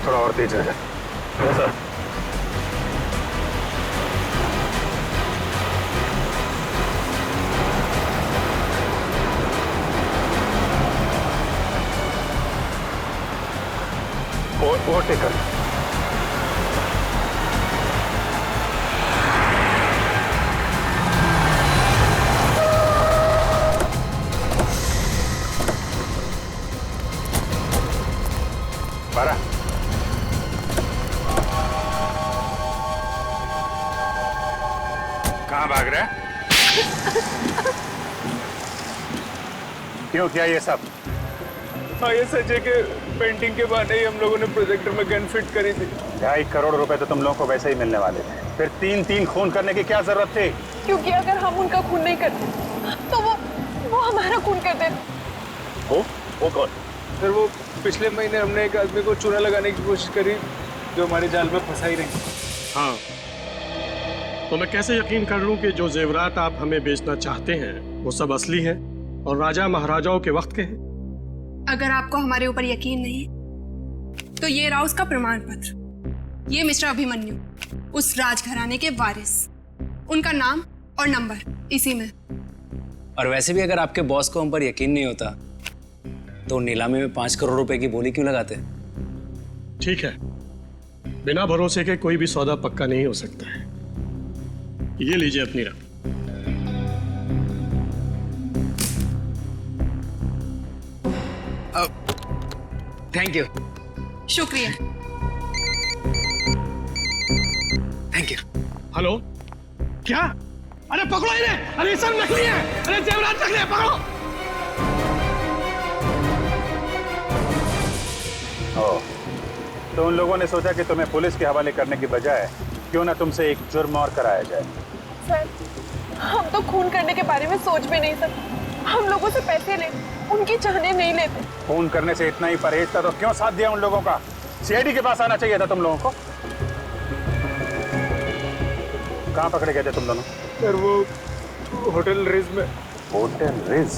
Speaker 20: थोड़ा और तेज है सर। ओवरटेक कर। कहाँ भाग रहा है? क्यों किया ये सब?
Speaker 19: हाँ, ये सच है कि पेंटिंग के बहाने ही हम लोगों ने प्रोजेक्टर में गन फिट करी थी।
Speaker 20: 2.5 करोड़ रुपए तो तुम लोगों को वैसे ही मिलने वाले थे, फिर 3 खून करने की क्या जरूरत थी?
Speaker 13: क्योंकि अगर हम उनका खून नहीं करते तो वो हमारा खून करते।
Speaker 20: वो कौन?
Speaker 19: सर, वो पिछले महीने हमने एक आदमी को चूना लगाने की कोशिश करी जो हमारे जाल में फंसा ही रही।
Speaker 21: हाँ, तो मैं कैसे यकीन कर लूं कि जो जेवरात आप हमें बेचना चाहते हैं वो सब असली हैं और राजा महाराजाओं के वक्त के हैं?
Speaker 13: अगर आपको हमारे ऊपर यकीन नहीं तो ये रहा उसका प्रमाण पत्र। ये मिस्टर अभिमन्यु, उस राजघराने के वारिस, उनका नाम और नंबर इसी में।
Speaker 18: और वैसे भी अगर आपके बॉस को हम पर यकीन नहीं होता तो नीलामी में 5 करोड़ रुपए की बोली क्यों लगाते?
Speaker 21: ठीक है, बिना भरोसे के कोई भी सौदा पक्का नहीं हो सकता है। ये लीजिए अपनी रकम।
Speaker 18: Thank you.
Speaker 13: शुक्रिया।
Speaker 18: Thank you.
Speaker 21: हेलो, क्या? अरे पकड़ो इन्हें! अरे सब नकली है! अरे जेवरात नकली है, पकड़ो!
Speaker 20: तो उन लोगों ने सोचा कि तुम्हें पुलिस के हवाले करने की बजाय क्यों ना तुमसे एक जुर्म और कराया जाए।
Speaker 13: सर, हम तो खून करने के बारे में सोच भी नहीं सकते। हम लोगों से पैसे ले, उनकी चाहने नहीं लेते।
Speaker 20: खून करने से इतना ही परहेज था तो क्यों साथ दिया उन लोगों का? सीआईडी के पास आना चाहिए था तुम लोगों को। कहाँ पकड़े गए थे तुम दोनों?
Speaker 21: सर वो होटल रिज में।
Speaker 20: Hotel ridge?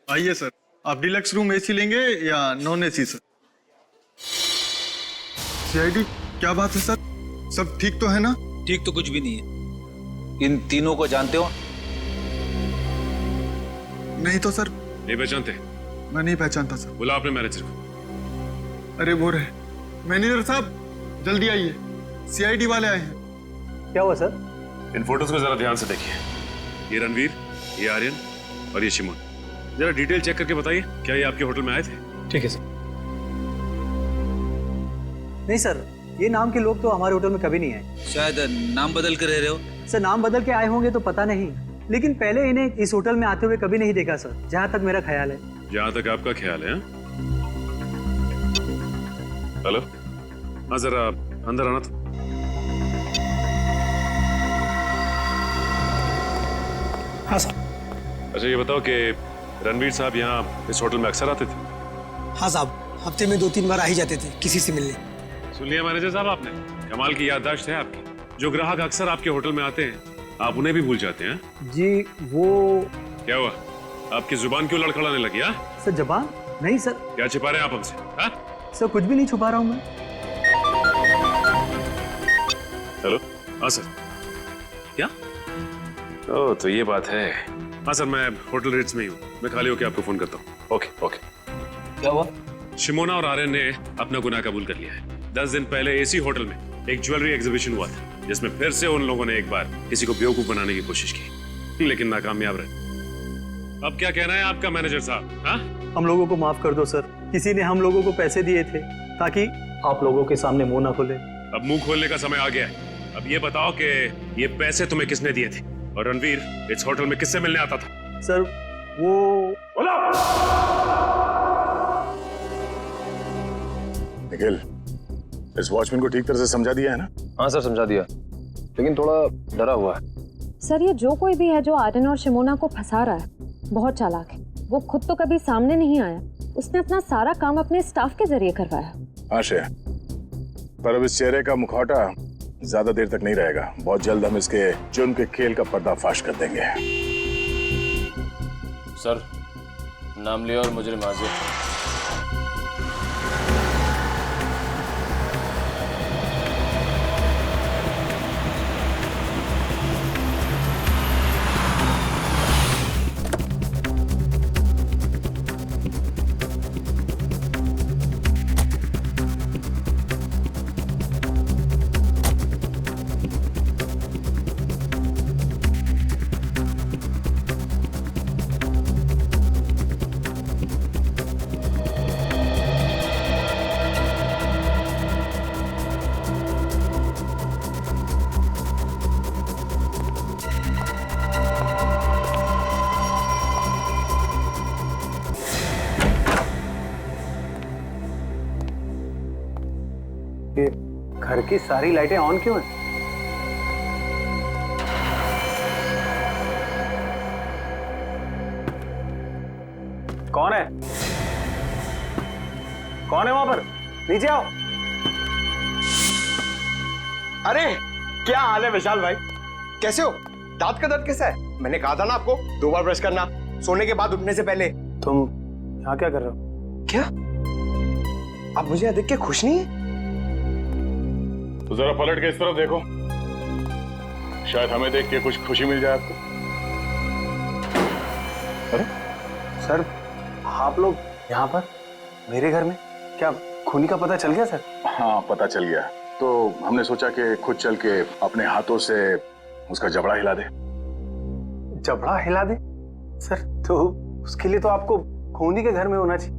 Speaker 12: आइए सर, आप डिलक्स रूम एसी लेंगे या नॉन एसी सर? सीआईडी, क्या बात है सर? सब ठीक तो है ना?
Speaker 18: ठीक तो कुछ भी नहीं है। इन तीनों को जानते हो?
Speaker 12: नहीं तो सर।
Speaker 19: नहीं पहचानते?
Speaker 12: मैं नहीं पहचानता सर।
Speaker 19: बुला अपने मैनेजर को।
Speaker 12: अरे वो रहे। मैनेजर साहब जल्दी आइए, सीआईडी वाले आए हैं।
Speaker 16: क्या हुआ सर?
Speaker 19: इन फोटोज को जरा ध्यान से देखिए। ये रणवीर, ये आर्यन और ये शिमोन। जरा डिटेल चेक करके बताइए, क्या ये आपके होटल में आए थे?
Speaker 16: ठीक है सर। नहीं सर, ये नाम के लोग तो हमारे होटल में कभी नहीं आए।
Speaker 18: शायद नाम बदल कर रह रहे हो।
Speaker 16: सर नाम बदल के आए होंगे तो पता नहीं, लेकिन पहले इन्हें इस होटल में आते हुए कभी नहीं देखा सर, जहाँ तक मेरा ख्याल है।
Speaker 19: जहाँ तक आपका ख्याल है? हेलो, हाँ जरा अंदर आना था।
Speaker 16: हाँ सर।
Speaker 19: अच्छा ये बताओ कि रणवीर साहब यहाँ इस होटल में अक्सर आते थे?
Speaker 22: हाँ साहब, हफ्ते में 2-3 बार आ ही जाते थे किसी से मिलने।
Speaker 19: सुन लिया मैनेजर साहब आपने? कमाल की याददाश्त है आपकी। जो ग्राहक अक्सर आपके होटल में आते हैं आप उन्हें भी भूल जाते हैं?
Speaker 16: जी वो
Speaker 19: क्या हुआ, आपकी जुबान क्यों लड़खड़ाने लगी? हाँ
Speaker 16: सर, जबान नहीं सर।
Speaker 19: क्या छिपा रहे हैं आप हमसे? हाँ
Speaker 16: सर कुछ भी नहीं छुपा रहा हूँ मैं।
Speaker 19: हेलो, हाँ सर। क्या? ओह तो ये बात है। हाँ सर, मैं होटल रिट्स में ही हूँ। मैं खाली होकर आपको फोन करता हूँ। Okay okay.
Speaker 18: क्या हुआ?
Speaker 19: शिमोना और आर्यन ने अपना गुनाह कबूल कर लिया है। 10 दिन पहले इसी होटल में एक ज्वेलरी एग्जीबिशन हुआ था, जिसमें फिर से उन लोगों ने एक बार किसी को बेवकूफ बनाने की कोशिश की, लेकिन नाकामयाब रहे। अब क्या कहना है आपका मैनेजर साहब? हाँ,
Speaker 16: हम लोगों को माफ कर दो सर। किसी ने हम लोगों को पैसे दिए थे ताकि आप लोगों के सामने मुंह ना खोले।
Speaker 19: अब मुंह खोलने का समय आ गया है। अब ये बताओ कि ये पैसे तुम्हें किसने दिए थे, और रणवीर इस होटल में किससे मिलने आता था?
Speaker 16: सर वो
Speaker 23: निखिल, इस वॉचमैन को ठीक तरह से समझा दिया है ना?
Speaker 17: हाँ सर समझा दिया, लेकिन थोड़ा डरा हुआ है।
Speaker 5: सर ये जो कोई भी है जो आर्यन और शिमोना को फंसा रहा है, बहुत चालाक है। वो खुद तो कभी सामने नहीं आया, उसने अपना सारा काम अपने स्टाफ के जरिए करवाया।
Speaker 23: हाँ श्रेया, पर अब इस चेहरे का मुखौटा ज्यादा देर तक नहीं रहेगा। बहुत जल्द हम इसके जुर्म के खेल का पर्दाफाश कर देंगे।
Speaker 17: सर नाम लिया और मुजरिम हाजिर।
Speaker 16: ये घर की सारी लाइटें ऑन क्यों हैं? कौन है? कौन है वहां पर? नीचे आओ।
Speaker 8: अरे क्या हाल है विशाल भाई, कैसे हो? दांत का दर्द कैसा है? मैंने कहा था ना आपको 2 बार ब्रश करना सोने के बाद उठने से पहले।
Speaker 16: तुम यहाँ क्या कर रहे हो?
Speaker 8: क्या आप मुझे यहाँ देख के खुश नहीं है?
Speaker 23: तो जरा पलट के इस तरफ देखो, शायद हमें देख के कुछ खुशी मिल जाए आपको।
Speaker 16: अरे सर, आप लोग यहाँ पर मेरे घर में? क्या खूनी का पता चल गया सर?
Speaker 23: हाँ पता चल गया, तो हमने सोचा कि खुद चल के अपने हाथों से उसका जबड़ा हिला दे।
Speaker 16: जबड़ा हिला दे? सर तो उसके लिए तो आपको खूनी के घर में होना चाहिए,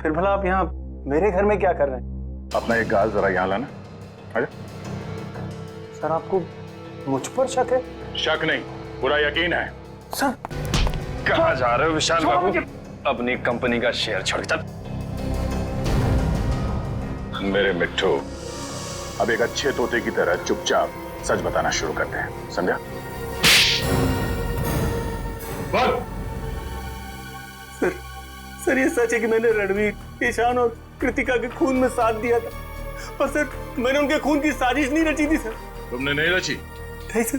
Speaker 16: फिर भला आप यहाँ मेरे घर में क्या कर रहे हैं?
Speaker 23: अपना एक गाल जरा यहाँ लाना। आजा।
Speaker 22: सर आपको मुझ पर शक है?
Speaker 23: शक नहीं, पूरा यकीन है।
Speaker 22: सर
Speaker 23: कहाँ जा रहे हो विशाल बाबू?
Speaker 17: अपनी कंपनी का शेयर छोड़ चल।
Speaker 23: मेरे मिट्ठू, अब एक अच्छे तोते की तरह चुपचाप सच बताना शुरू करते हैं, समझा? बोल।
Speaker 16: सर ये सच है कि मैंने रणवीर, ईशान और कृतिका के खून में साथ दिया था, और सर मैंने उनके खून की साजिश नहीं रची थी सर।
Speaker 23: तुमने नहीं रची?
Speaker 16: नहीं सर।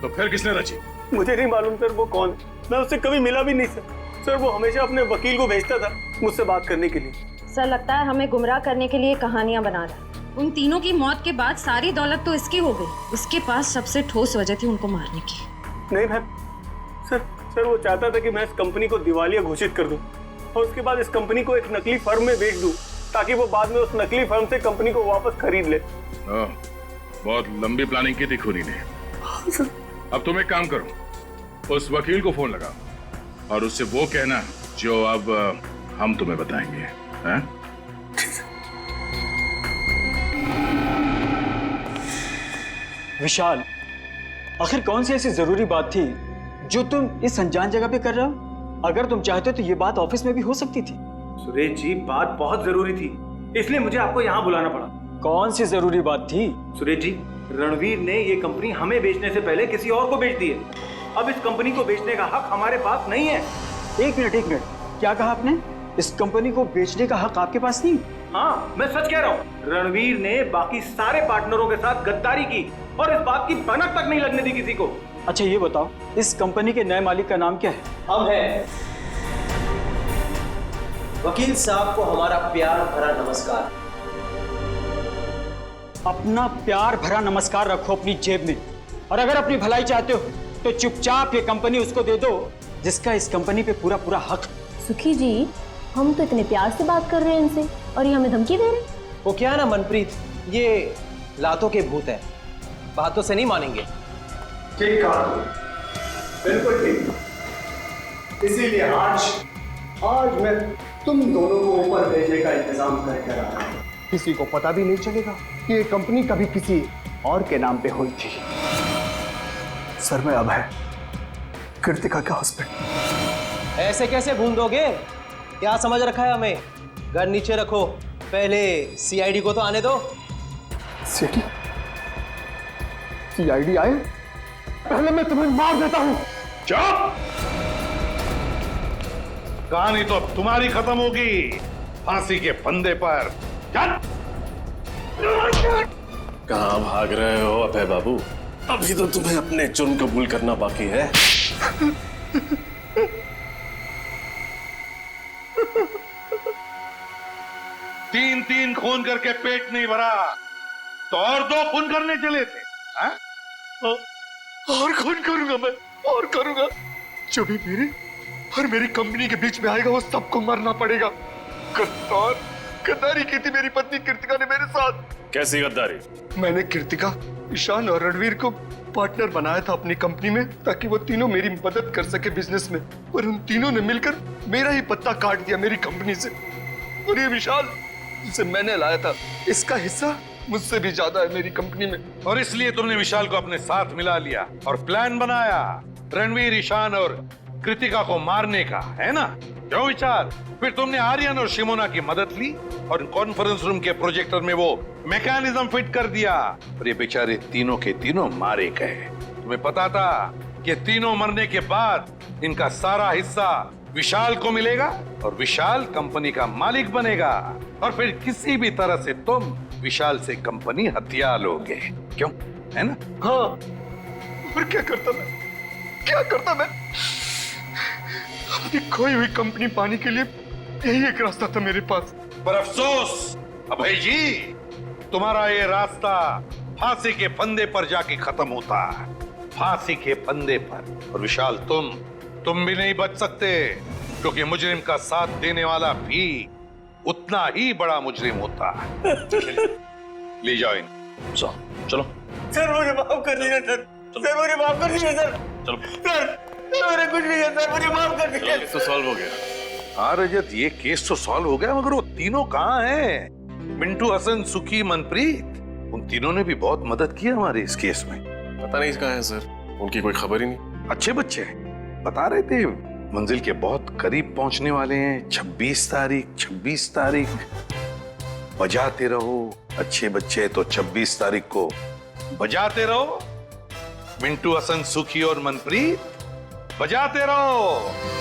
Speaker 23: तो फिर किसने रची?
Speaker 16: मुझे नहीं मालूम सर वो कौन है, मैं उससे कभी मिला भी नहीं सर। सर वो हमेशा अपने वकील को भेजता था मुझसे बात करने के लिए।
Speaker 5: सर लगता है हमें गुमराह करने के लिए कहानियां बना रहा है। उन तीनों की मौत के बाद सारी दौलत तो इसकी हो गई, इसके पास सबसे ठोस वजह थी उनको मारने की।
Speaker 16: नहीं मैम, सर वो चाहता था कि मैं इस कंपनी को दिवालिया घोषित कर दूं और उसके बाद इस कंपनी को एक नकली फर्म में बेच दूं, ताकि वो बाद में उस नकली फर्म से कंपनी को वापस खरीद ले।
Speaker 23: बहुत लंबी प्लानिंग की थी खूनी ने। अब तुम एक काम करो, उस वकील को फोन लगाओ और उससे वो कहना जो अब हम तुम्हें बताएंगे। हैं?
Speaker 6: विशाल, आखिर कौन सी ऐसी जरूरी बात थी जो तुम इस अनजान जगह पे कर रहे हो? अगर तुम चाहते तो ये बात ऑफिस में भी हो सकती थी।
Speaker 3: सुरेश जी, बात बहुत जरूरी थी, इसलिए मुझे आपको यहाँ बुलाना पड़ा।
Speaker 6: कौन सी जरूरी बात थी?
Speaker 3: सुरेश जी, रणवीर ने ये कंपनी हमें बेचने से पहले किसी और को बेच दी है। अब इस कंपनी को बेचने का हक हमारे पास नहीं है।
Speaker 6: एक मिनट, क्या कहा आपने? इस कंपनी को बेचने का हक आपके पास नहीं?
Speaker 3: हाँ, मैं सच कह रहा हूँ। रणवीर ने बाकी सारे पार्टनरों के साथ गद्दारी की और इस बात की भनक तक नहीं लगने दी किसी को।
Speaker 6: अच्छा ये बताओ, इस कंपनी के नए मालिक का नाम क्या है?
Speaker 4: हम हैं। वकील साहब को हमारा प्यार भरा नमस्कार।
Speaker 6: अपना प्यार भरा नमस्कार रखो अपनी जेब में, और अगर अपनी भलाई चाहते हो तो चुपचाप ये कंपनी उसको दे दो जिसका इस कंपनी पे पूरा पूरा हक।
Speaker 11: सुखी जी, हम तो इतने प्यार से बात कर रहे हैं इनसे और ये हमें धमकी दे रहे हैं।
Speaker 4: वो क्या ना मनप्रीत, ये लातों के भूत है, बातों से नहीं मानेंगे।
Speaker 22: ठीक कहा, बिल्कुल ठीक। इसीलिए आज मैं तुम दोनों को ऊपर भेजने का इंतजाम करके रहा हूं। किसी को पता भी नहीं चलेगा कि ये कंपनी कभी किसी और के नाम पे हुई थी। सर मैं अब है कृतिका का हस्बैंड।
Speaker 4: ऐसे कैसे भूल दोगे? क्या समझ रखा है हमें? घर नीचे रखो, पहले सीआईडी को तो आने दो।
Speaker 22: सीआईडी आए? पहले मैं तुम्हें मार देता हूं।
Speaker 15: चुप! कहानी तो अब तुम्हारी खत्म होगी, फांसी के फंदे पर।
Speaker 1: कहां भाग रहे हो अभय बाबू? अभी तो तुम्हें अपने जुर्म कबूल करना बाकी है।
Speaker 15: तीन खून करके पेट नहीं भरा तो और 2 खून करने चले थे। हा?
Speaker 22: और खून करूंगा मैं, और करूंगा। जो भी मेरे और मेरी कंपनी के बीच में आएगा वो सबको मरना पड़ेगा। गद्दारी की थी मेरी पत्नी कृतिका ने मेरे साथ।
Speaker 1: कैसी गद्दारी?
Speaker 22: मैंने कृतिका, ईशान और रणवीर को पार्टनर बनाया था अपनी कंपनी में, ताकि वो तीनों मेरी मदद कर सके बिजनेस में, और उन तीनों ने मिलकर मेरा ही पत्ता काट दिया मेरी कंपनी से। और ये विशाल जिसे मैंने लाया था, इसका हिस्सा मुझसे भी ज्यादा है मेरी कंपनी में।
Speaker 15: और इसलिए तुमने विशाल को अपने साथ मिला लिया और प्लान बनाया रणवीर, ईशान और कृतिका को मारने का, है ना? क्यों विशाल? फिर तुमने आर्यन और शिमोना की मदद ली और कॉन्फ्रेंस रूम के प्रोजेक्टर में वो मैकेनिज्म फिट कर दिया, और ये बेचारे तीनों के तीनों मारे गए। तुम्हें पता था कि तीनों मरने के बाद इनका सारा हिस्सा विशाल को मिलेगा और विशाल कंपनी का मालिक बनेगा, और फिर किसी भी तरह से तुम विशाल से कंपनी हथिया लोगे। क्यों, है ना?
Speaker 22: हाँ, और क्या करता मैं? अपनी खोई हुई कंपनी पाने के लिए यही एक रास्ता था मेरे पास।
Speaker 15: पर अफसोस अभय जी, तुम्हारा ये रास्ता फांसी के फंदे पर जाके खत्म होता है, फांसी के फंदे पर। और विशाल, तुम भी नहीं बच सकते, क्योंकि मुजरिम का साथ देने वाला भी उतना ही बड़ा मुजरिम होता है। ले जाओ इनको।
Speaker 1: चलो।
Speaker 16: सर मुझे माफ कर दीजिए सर, सर मुझे माफ कर दीजिए सर।
Speaker 1: चलो
Speaker 16: सर, मेरे कुछ नहीं है सर, मुझे माफ कर दीजिए।
Speaker 1: केस तो सॉल्व हो गया।
Speaker 15: हाँ रजत, ये केस तो सॉल्व हो गया, मगर वो तीनों कहाँ हैं?
Speaker 2: मिंटू हसन, सुखी, मनप्रीत, उन तीनों ने भी बहुत मदद की हमारे इस केस में।
Speaker 1: पता नहीं कहाँ है सर, उनकी कोई खबर ही नहीं।
Speaker 2: अच्छे बच्चे हैं, बता रहे थे मंजिल के बहुत करीब पहुंचने वाले हैं। 26 तारीख बजाते रहो, अच्छे बच्चे तो 26 तारीख को बजाते रहो। मिंटू हसन, सुखी और मनप्रीत, बजाते रहो।